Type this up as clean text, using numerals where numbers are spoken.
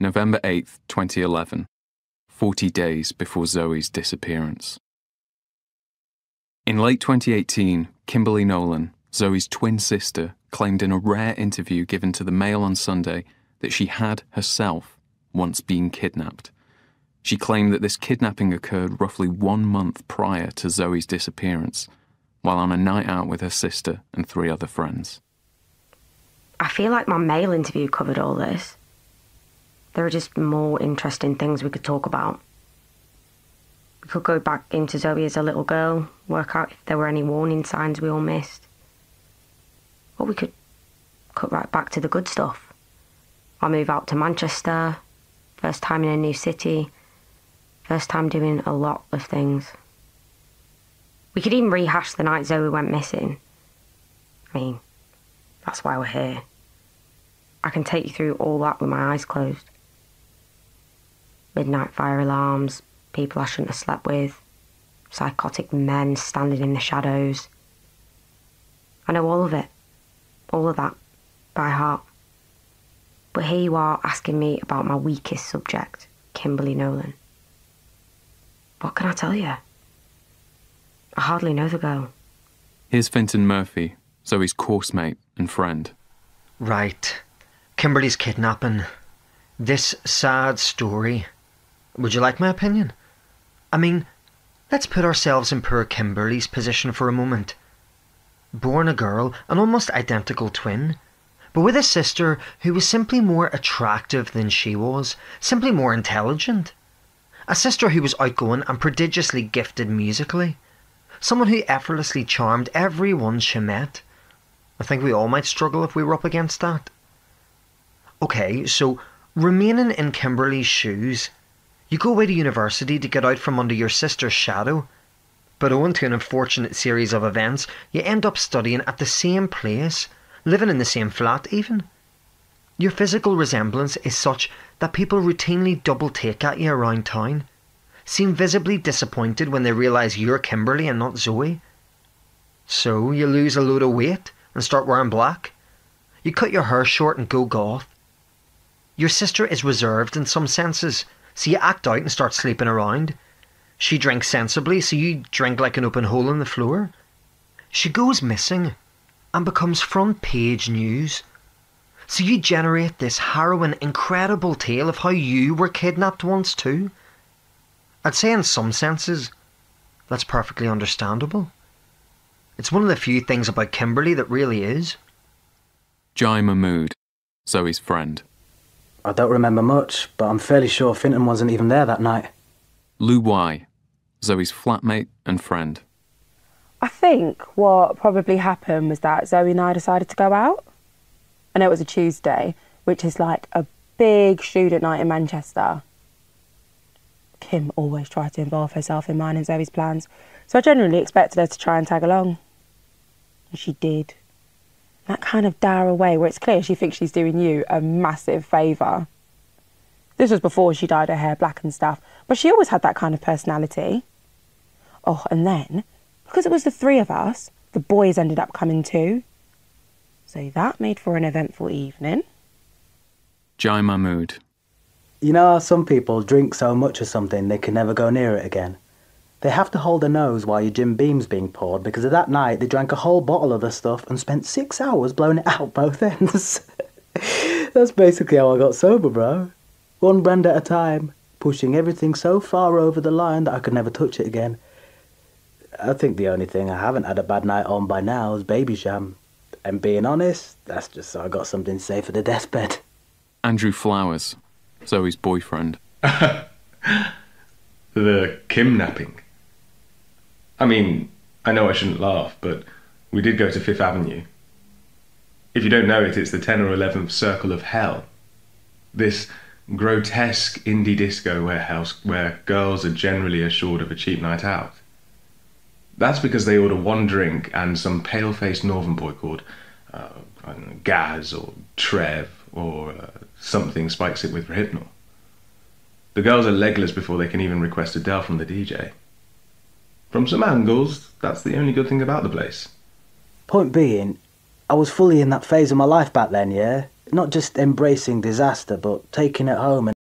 November 8th, 2011, 40 days before Zoe's disappearance. In late 2018, Kimberly Nolan, Zoe's twin sister, claimed in a rare interview given to the Mail on Sunday that she had herself once been kidnapped. She claimed that this kidnapping occurred roughly 1 month prior to Zoe's disappearance, while on a night out with her sister and 3 other friends. I feel like my Mail interview covered all this. There are just more interesting things we could talk about. We could go back into Zoe as a little girl, work out if there were any warning signs we all missed. Or we could cut right back to the good stuff. I'll move out to Manchester, first time in a new city, first time doing a lot of things. We could even rehash the night Zoe went missing. I mean, that's why we're here. I can take you through all that with my eyes closed. Midnight fire alarms, people I shouldn't have slept with, psychotic men standing in the shadows. I know all of it, all of that, by heart. But here you are asking me about my weakest subject, Kimberly Nolan. What can I tell you? I hardly know the girl. Here's Finton Murphy, Zoe's course mate and friend. Right. Kimberly's kidnapping. This sad story. Would you like my opinion? I mean, let's put ourselves in poor Kimberly's position for a moment. Born a girl, an almost identical twin, but with a sister who was simply more attractive than she was, simply more intelligent. A sister who was outgoing and prodigiously gifted musically. Someone who effortlessly charmed everyone she met. I think we all might struggle if we were up against that. Okay, so remaining in Kimberly's shoes, you go away to university to get out from under your sister's shadow, but owing to an unfortunate series of events, you end up studying at the same place, living in the same flat even. Your physical resemblance is such that people routinely double take at you around town, seem visibly disappointed when they realise you're Kimberly and not Zoe. So you lose a load of weight and start wearing black. You cut your hair short and go goth. Your sister is reserved in some senses, so you act out and start sleeping around. She drinks sensibly, so you drink like an open hole in the floor. She goes missing and becomes front page news. So you generate this harrowing, incredible tale of how you were kidnapped once too. I'd say in some senses, that's perfectly understandable. It's one of the few things about Kimberly that really is. Jai Mahmood, Zoe's friend. I don't remember much, but I'm fairly sure Finton wasn't even there that night. Lou Y, Zoe's flatmate and friend. I think what probably happened was that Zoe and I decided to go out. I know it was a Tuesday, which is like a big student night in Manchester. Kim always tried to involve herself in mine and Zoe's plans, so I generally expected her to try and tag along. And she did. That kind of dour way where it's clear she thinks she's doing you a massive favour. This was before she dyed her hair black and stuff, but she always had that kind of personality. Oh, and then, because it was the 3 of us, the boys ended up coming too. So that made for an eventful evening. Jai Mahmood. You know how some people drink so much of something they can never go near it again? They have to hold their nose while your Jim Beam's being poured because of that night they drank a whole bottle of the stuff and spent 6 hours blowing it out both ends. That's basically how I got sober, bro. 1 brand at a time, pushing everything so far over the line that I could never touch it again. I think the only thing I haven't had a bad night on by now is Baby Sham. And being honest, that's just so I got something to say for the deathbed. Andrew Flowers, Zoe's boyfriend. The kidnapping. I mean, I know I shouldn't laugh, but we did go to 5th Avenue. If you don't know it, it's the 10th or 11th circle of hell. This grotesque indie disco warehouse where girls are generally assured of a cheap night out. That's because they order 1 drink and some pale-faced northern boy called, I don't know, Gaz or Trev or something spikes it with Hypnol. The girls are legless before they can even request a Dell from the DJ. From some angles, that's the only good thing about the place. Point being, I was fully in that phase of my life back then, yeah? not just embracing disaster, but taking it home and